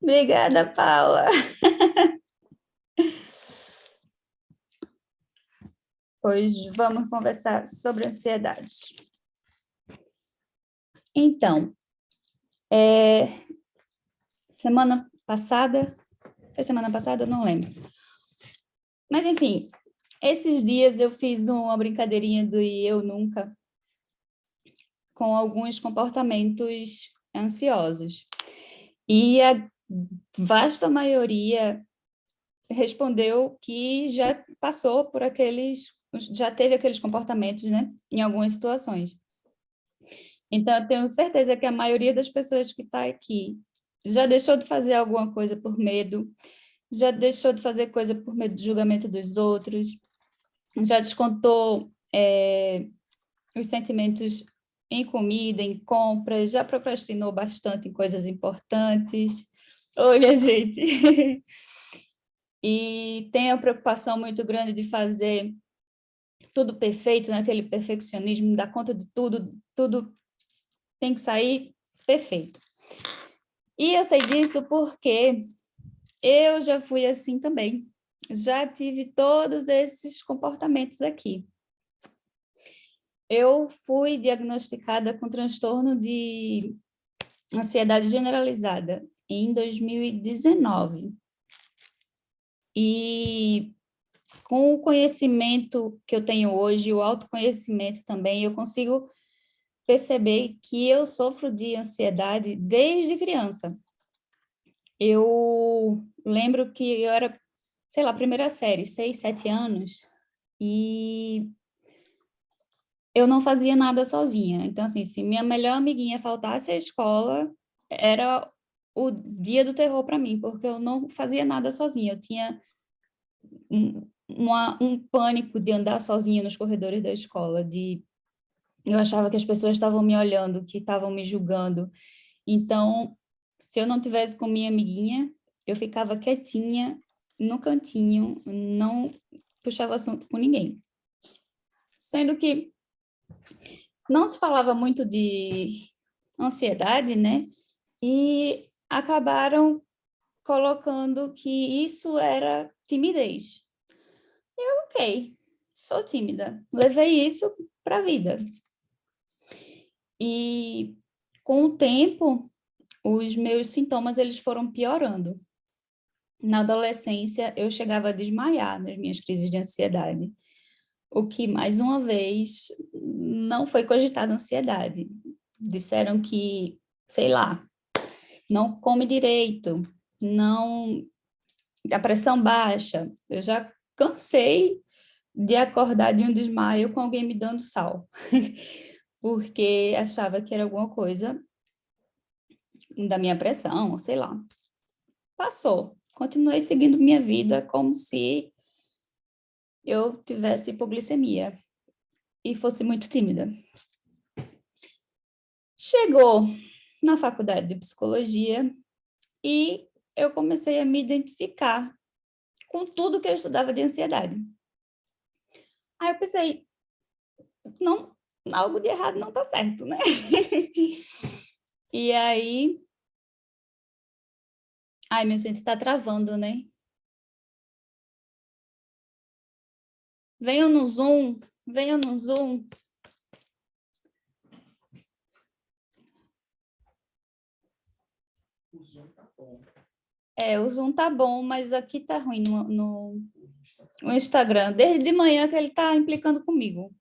Obrigada, Paula. Hoje vamos conversar sobre ansiedade. Então, semana passada, foi semana passada? Eu não lembro. Mas, enfim, esses dias eu fiz uma brincadeirinha do eu nunca com alguns comportamentos ansiosos. E a vasta maioria respondeu que já passou por já teve aqueles comportamentos, né, em algumas situações. Então, eu tenho certeza que a maioria das pessoas que está aqui já deixou de fazer alguma coisa por medo, já deixou de fazer coisa por medo do julgamento dos outros, já descontou os sentimentos em comida, em compras, já procrastinou bastante em coisas importantes. Oi, minha gente! E tem a preocupação muito grande de fazer tudo perfeito, naquele perfeccionismo, dar conta de tudo, tudo tem que sair perfeito. E eu sei disso porque eu já fui assim também. Já tive todos esses comportamentos aqui. Eu fui diagnosticada com transtorno de ansiedade generalizada em 2019. E com o conhecimento que eu tenho hoje, o autoconhecimento também, eu consigo perceber que eu sofro de ansiedade desde criança. Eu lembro que eu era, sei lá, primeira série, 6, 7 anos, e eu não fazia nada sozinha. Então, assim, se minha melhor amiguinha faltasse à escola, era o dia do terror para mim, porque eu não fazia nada sozinha. Eu tinha um pânico de andar sozinha nos corredores da escola, eu achava que as pessoas estavam me olhando, que estavam me julgando. Então, se eu não tivesse com minha amiguinha, eu ficava quietinha no cantinho, não puxava assunto com ninguém. Sendo que não se falava muito de ansiedade, né? E acabaram colocando que isso era timidez. Ok, sou tímida. Levei isso para a vida. E com o tempo, os meus sintomas eles foram piorando. Na adolescência, eu chegava a desmaiar nas minhas crises de ansiedade, o que, mais uma vez, não foi cogitado ansiedade. Disseram que, sei lá, não come direito, não, a pressão baixa. Eu já cansei de acordar de um desmaio com alguém me dando sal, porque achava que era alguma coisa da minha pressão, sei lá. Passou. Continuei seguindo minha vida como se eu tivesse hipoglicemia e fosse muito tímida. Chegou na faculdade de psicologia e eu comecei a me identificar com tudo que eu estudava de ansiedade. Aí eu pensei, não, algo de errado não está certo, né? E aí... Ai, minha gente, está travando, né? Venham no Zoom, venham no Zoom. O Zoom tá bom. O Zoom tá bom, mas aqui tá ruim no Instagram. Desde de manhã que ele tá implicando comigo.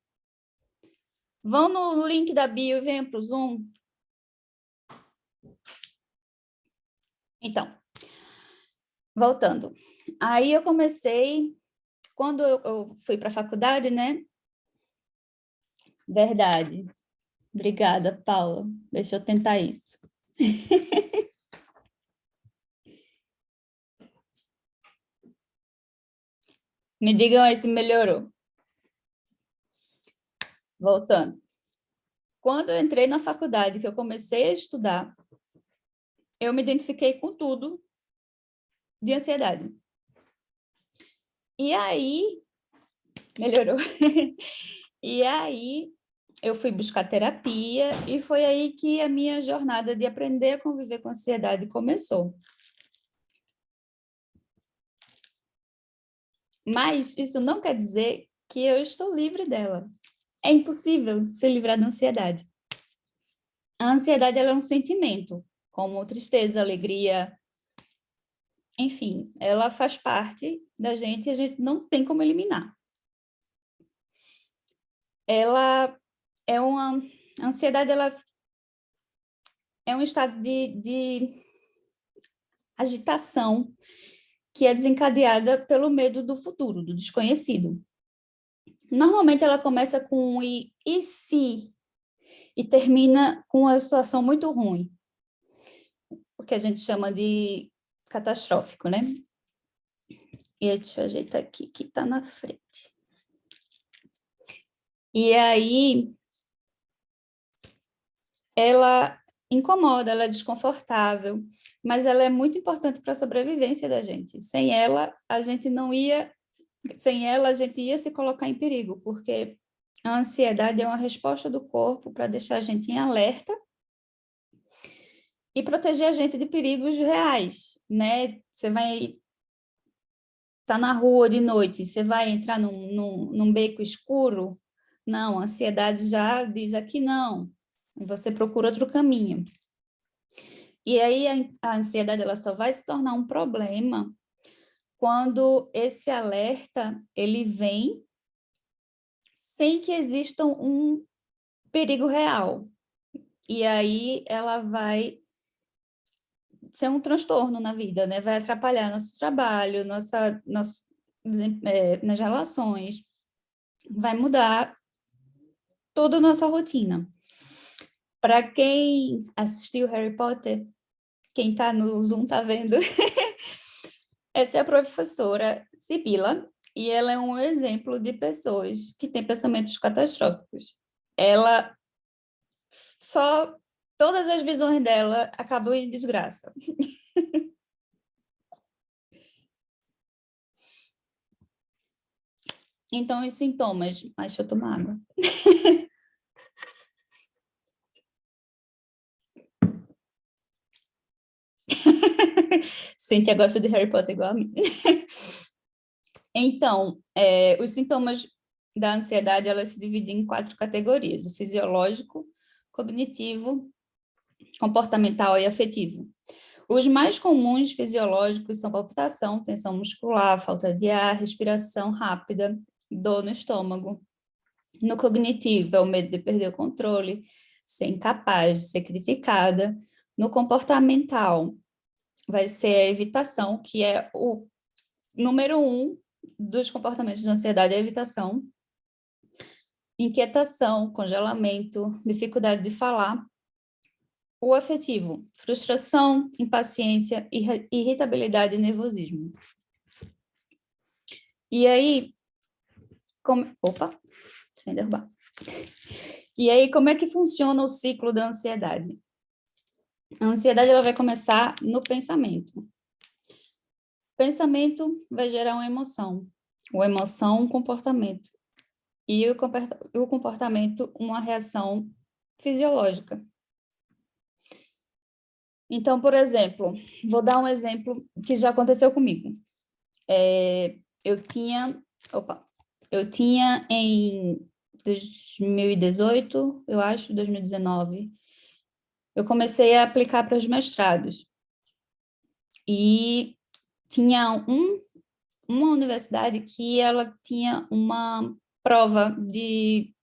Vão no link da bio e venham para o Zoom. Então, voltando. Aí eu comecei, quando eu fui para a faculdade, né? Verdade. Obrigada, Paula. Deixa eu tentar isso. Me digam aí se melhorou. Voltando. Quando eu entrei na faculdade, que eu comecei a estudar, eu me identifiquei com tudo de ansiedade. E aí, melhorou. E aí, eu fui buscar terapia e foi aí que a minha jornada de aprender a conviver com a ansiedade começou. Mas isso não quer dizer que eu estou livre dela. É impossível se livrar da ansiedade. A ansiedade ela é um sentimento, como tristeza, alegria, enfim, ela faz parte da gente e a gente não tem como eliminar. Ela é uma... A ansiedade ela é um estado de agitação que é desencadeada pelo medo do futuro, do desconhecido. Normalmente ela começa com um e se, e termina com uma situação muito ruim, o que a gente chama de catastrófico, né? E deixa eu ajeitar aqui, que está na frente. E aí, ela incomoda, ela é desconfortável, mas ela é muito importante para a sobrevivência da gente. Sem ela, a gente ia se colocar em perigo, porque a ansiedade é uma resposta do corpo para deixar a gente em alerta e proteger a gente de perigos reais, né? Você vai estar na rua de noite, você vai entrar num beco escuro? Não, a ansiedade já diz aqui não, e você procura outro caminho. E aí a ansiedade ela só vai se tornar um problema quando esse alerta ele vem sem que exista um perigo real. E aí ela vai ser um transtorno na vida, né? Vai atrapalhar nosso trabalho, nas relações, vai mudar toda a nossa rotina. Para quem assistiu Harry Potter, quem está no Zoom está vendo, essa é a professora Sibila, e ela é um exemplo de pessoas que têm pensamentos catastróficos. Ela só... Todas as visões dela acabam em desgraça. Então, os sintomas... Ai, deixa eu tomar água. Cíntia gosta de Harry Potter igual a mim. Então, os sintomas da ansiedade, elas se dividem em 4 categorias: o fisiológico, cognitivo, comportamental e afetivo. Os mais comuns fisiológicos são palpitação, tensão muscular, falta de ar, respiração rápida, dor no estômago. No cognitivo, é o medo de perder o controle, ser incapaz de ser criticada. No comportamental, vai ser a evitação, que é o número 1 dos comportamentos de ansiedade, é a evitação. Inquietação, congelamento, dificuldade de falar. O afetivo, frustração, impaciência, irritabilidade e nervosismo. E aí, opa, sem derrubar. E aí, como é que funciona o ciclo da ansiedade? A ansiedade ela vai começar no pensamento. O pensamento vai gerar uma emoção. A emoção, um comportamento. E o comportamento, uma reação fisiológica. Então, por exemplo, vou dar um exemplo que já aconteceu comigo. Eu tinha em 2018, eu acho, 2019, eu comecei a aplicar para os mestrados. E tinha uma universidade que ela tinha uma prova de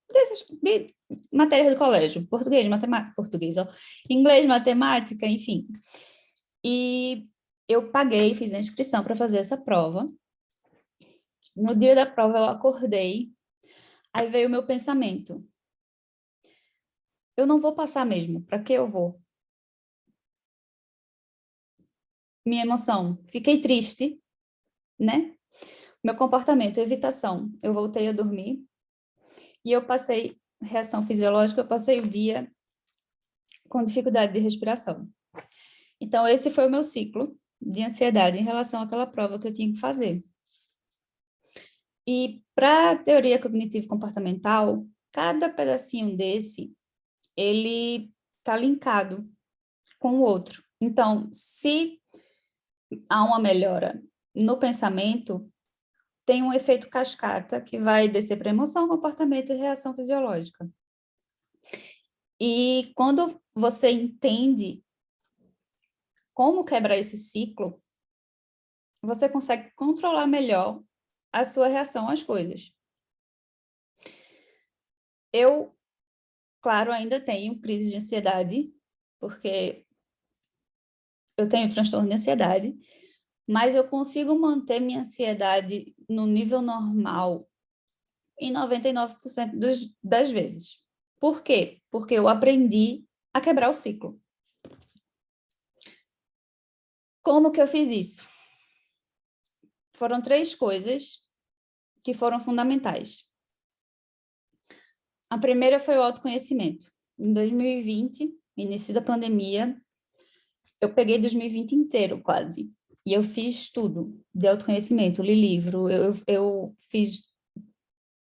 matérias do colégio, português, matemática, inglês, matemática, enfim. E eu paguei, fiz a inscrição para fazer essa prova. No dia da prova, eu acordei, aí veio o meu pensamento: eu não vou passar mesmo, para que eu vou? Minha emoção, fiquei triste, né? Meu comportamento, evitação, eu voltei a dormir, e eu passei, reação fisiológica, eu passei o dia com dificuldade de respiração. Então, esse foi o meu ciclo de ansiedade em relação àquela prova que eu tinha que fazer. E para a teoria cognitivo-comportamental, cada pedacinho desse, ele está linkado com o outro. Então, se há uma melhora no pensamento, tem um efeito cascata que vai descer para emoção, comportamento e reação fisiológica. E quando você entende como quebrar esse ciclo, você consegue controlar melhor a sua reação às coisas. Eu, claro, ainda tenho crise de ansiedade, porque eu tenho transtorno de ansiedade, mas eu consigo manter minha ansiedade no nível normal em 99% das vezes. Por quê? Porque eu aprendi a quebrar o ciclo. Como que eu fiz isso? Foram 3 coisas que foram fundamentais. A primeira foi o autoconhecimento. Em 2020, início da pandemia, eu peguei 2020 inteiro quase, e eu fiz tudo de autoconhecimento, li livro, eu fiz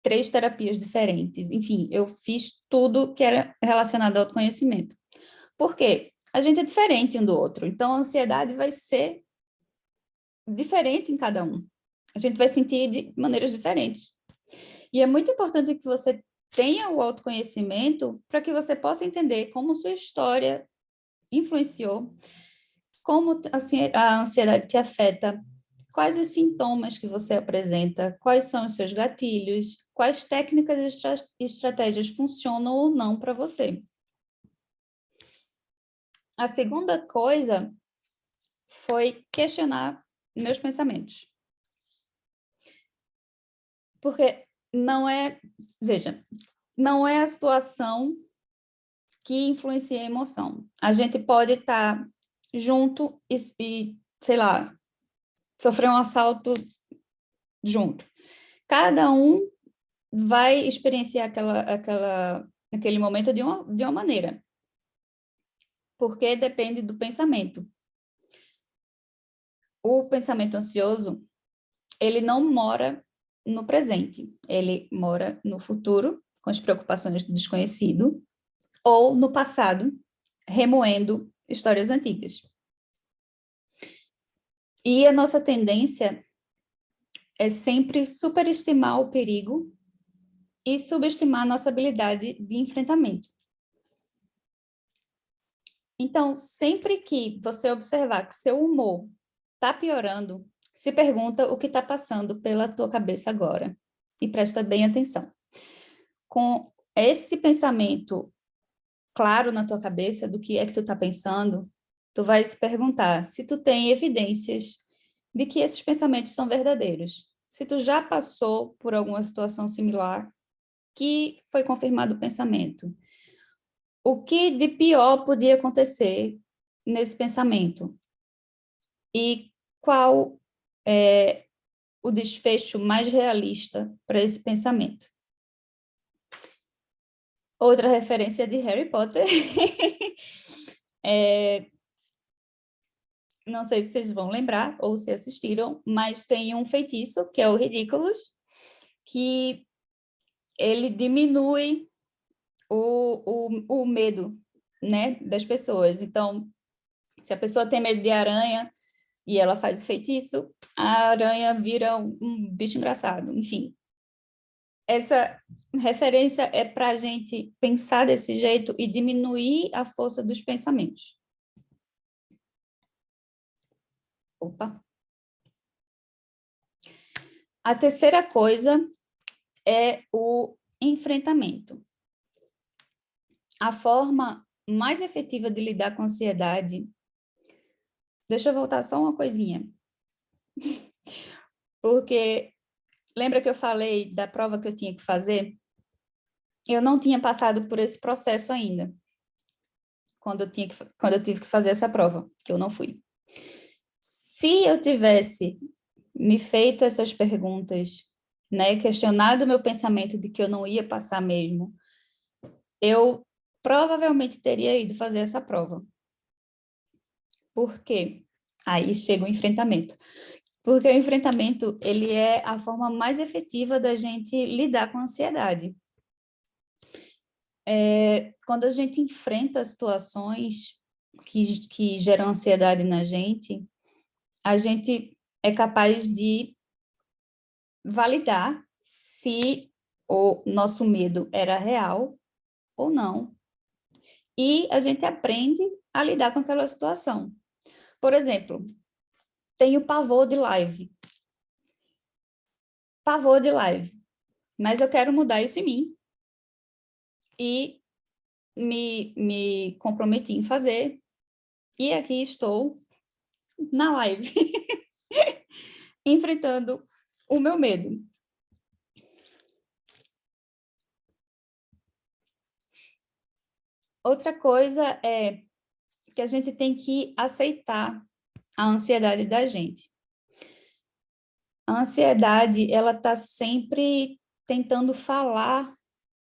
3 terapias diferentes, enfim, eu fiz tudo que era relacionado ao autoconhecimento. Por quê? A gente é diferente um do outro, então a ansiedade vai ser diferente em cada um. A gente vai sentir de maneiras diferentes. E é muito importante que você tenha o autoconhecimento para que você possa entender como sua história influenciou, como a ansiedade te afeta, quais os sintomas que você apresenta, quais são os seus gatilhos, quais técnicas e estratégias funcionam ou não para você. A segunda coisa foi questionar meus pensamentos. Porque não é, veja, não é a situação que influencia a emoção. A gente pode estar junto e, sei lá, sofrer um assalto junto. Cada um vai experienciar aquele momento de uma maneira, porque depende do pensamento. O pensamento ansioso, ele não mora no presente, ele mora no futuro, com as preocupações do desconhecido, ou no passado, remoendo histórias antigas. E a nossa tendência é sempre superestimar o perigo e subestimar a nossa habilidade de enfrentamento. Então, sempre que você observar que seu humor está piorando, se pergunta o que está passando pela tua cabeça agora. E presta bem atenção. Com esse pensamento claro na tua cabeça do que é que tu está pensando, tu vai se perguntar se tu tem evidências de que esses pensamentos são verdadeiros. Se tu já passou por alguma situação similar que foi confirmado o pensamento. O que de pior podia acontecer nesse pensamento? E qual é o desfecho mais realista para esse pensamento? Outra referência de Harry Potter. Não sei se vocês vão lembrar ou se assistiram, mas tem um feitiço, que é o Ridículos, que ele diminui o medo, né, das pessoas. Então, se a pessoa tem medo de aranha e ela faz o feitiço, a aranha vira um bicho engraçado, enfim. Essa referência é para a gente pensar desse jeito e diminuir a força dos pensamentos. Opa. A terceira coisa é o enfrentamento. A forma mais efetiva de lidar com a ansiedade... Deixa eu voltar só uma coisinha. Porque lembra que eu falei da prova que eu tinha que fazer? Eu não tinha passado por esse processo ainda, quando eu tive que fazer essa prova, que eu não fui. Se eu tivesse me feito essas perguntas, né, questionado o meu pensamento de que eu não ia passar mesmo, eu provavelmente teria ido fazer essa prova. Por quê? Aí chega o enfrentamento. Porque o enfrentamento, ele é a forma mais efetiva da gente lidar com a ansiedade. Quando a gente enfrenta situações que geram ansiedade na gente, a gente é capaz de validar se o nosso medo era real ou não. E a gente aprende a lidar com aquela situação. Por exemplo, tenho pavor de live. Pavor de live. Mas eu quero mudar isso em mim. E me comprometi em fazer. E aqui estou na live, enfrentando o meu medo. Outra coisa é que a gente tem que aceitar a ansiedade da gente. A ansiedade, ela está sempre tentando falar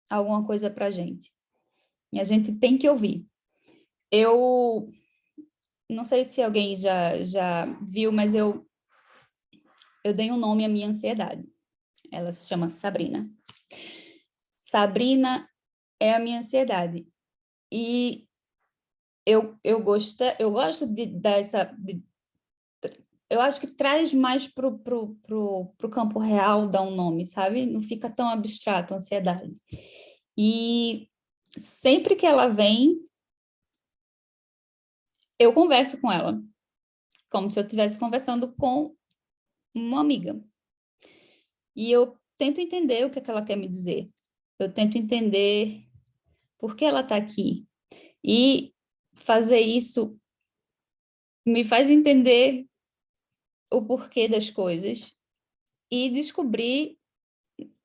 alguma coisa para a gente. E a gente tem que ouvir. Eu não sei se alguém já viu, mas eu dei um nome à minha ansiedade. Ela se chama Sabrina. Sabrina é a minha ansiedade. E eu gosto de dar essa... eu acho que traz mais pro campo real dar um nome, sabe? Não fica tão abstrato a ansiedade. E sempre que ela vem, eu converso com ela, como se eu estivesse conversando com uma amiga. E eu tento entender o que é que ela quer me dizer. Eu tento entender por que ela está aqui. E fazer isso me faz entender o porquê das coisas e descobrir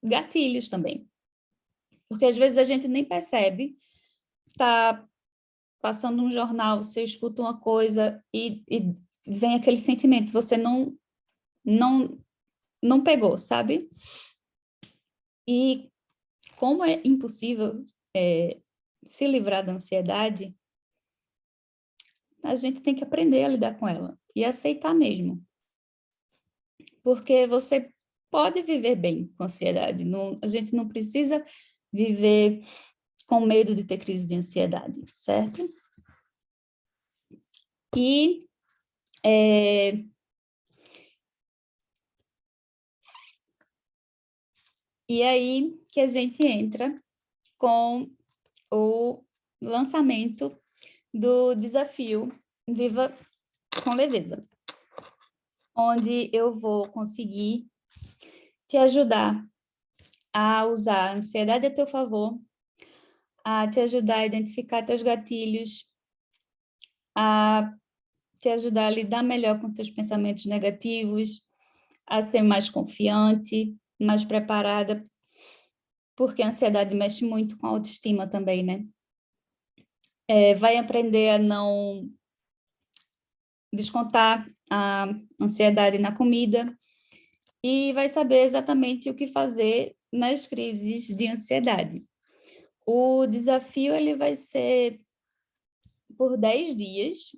gatilhos também. Porque às vezes a gente nem percebe, tá passando um jornal, você escuta uma coisa e vem aquele sentimento, você não pegou, sabe? E como é impossível se livrar da ansiedade, a gente tem que aprender a lidar com ela e aceitar mesmo. Porque você pode viver bem com ansiedade, a gente não precisa viver com medo de ter crise de ansiedade, certo? E aí que a gente entra com o lançamento do desafio Viva com Leveza, onde eu vou conseguir te ajudar a usar a ansiedade a teu favor, a te ajudar a identificar teus gatilhos, a te ajudar a lidar melhor com teus pensamentos negativos, a ser mais confiante, mais preparada, porque a ansiedade mexe muito com a autoestima também, né? Vai aprender a não descontar a ansiedade na comida e vai saber exatamente o que fazer nas crises de ansiedade. O desafio ele vai ser por 10 dias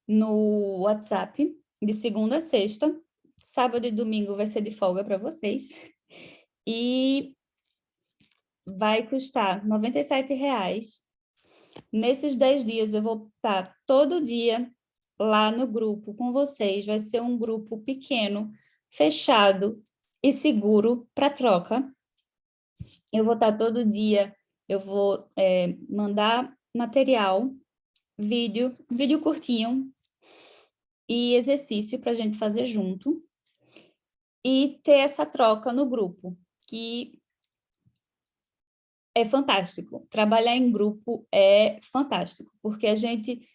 no WhatsApp, de segunda a sexta. Sábado e domingo vai ser de folga para vocês. E vai custar R$ 97,00. Nesses 10 dias eu vou estar todo dia lá no grupo com vocês. Vai ser um grupo pequeno, fechado e seguro para troca. Eu vou estar todo dia, eu vou mandar material, vídeo curtinho e exercício para a gente fazer junto e ter essa troca no grupo, que é fantástico. Trabalhar em grupo é fantástico, porque a gente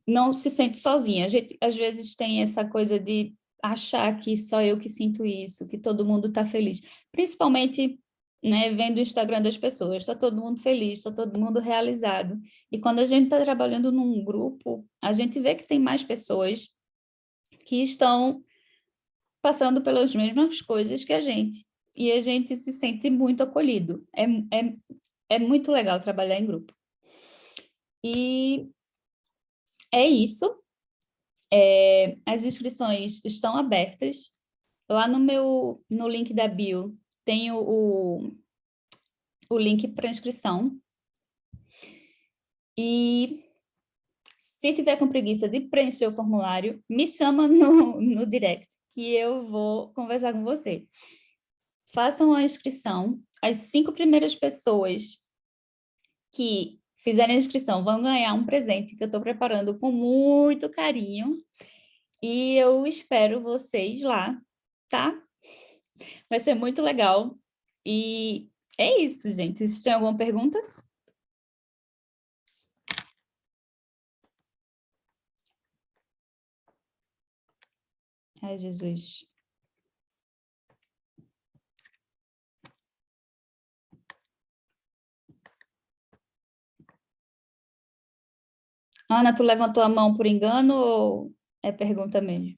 não se sente sozinha. A gente, às vezes, tem essa coisa de achar que só eu que sinto isso, que todo mundo está feliz. Principalmente, né, vendo o Instagram das pessoas, está todo mundo feliz, está todo mundo realizado. E quando a gente está trabalhando num grupo, a gente vê que tem mais pessoas que estão passando pelas mesmas coisas que a gente. E a gente se sente muito acolhido. É muito legal trabalhar em grupo. E é isso. As inscrições estão abertas. Lá no link da bio tem o link para inscrição. E se tiver com preguiça de preencher o formulário, me chama no direct, que eu vou conversar com você. Façam a inscrição. As 5 primeiras pessoas que fizerem a inscrição vão ganhar um presente que eu estou preparando com muito carinho. E eu espero vocês lá, tá? Vai ser muito legal. E é isso, gente. Vocês têm alguma pergunta? Ai, Jesus. Ana, tu levantou a mão por engano ou é pergunta mesmo?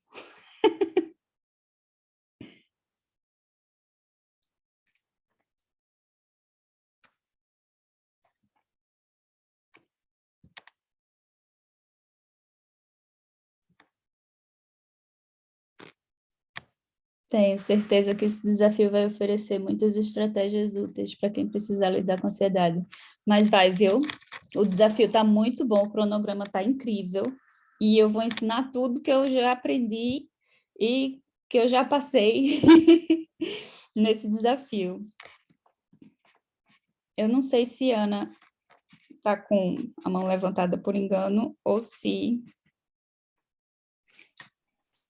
Tenho certeza que esse desafio vai oferecer muitas estratégias úteis para quem precisar lidar com ansiedade. Mas vai, viu? O desafio está muito bom, o cronograma está incrível. E eu vou ensinar tudo que eu já aprendi e que eu já passei nesse desafio. Eu não sei se Ana está com a mão levantada por engano ou se...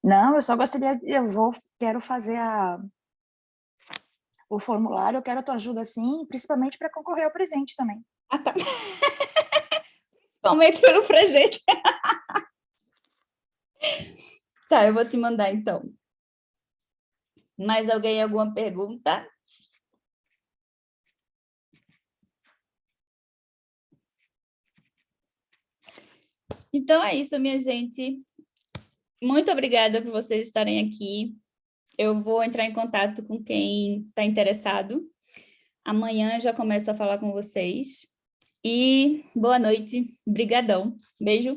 Não, eu só gostaria, quero fazer o formulário, eu quero a tua ajuda sim, principalmente para concorrer ao presente também. Ah, tá. Principalmente pelo presente. Tá, eu vou te mandar então. Mais alguém, alguma pergunta? Então é isso, minha gente. Muito obrigada por vocês estarem aqui. Eu vou entrar em contato com quem está interessado. Amanhã já começo a falar com vocês. E boa noite. Brigadão. Beijo.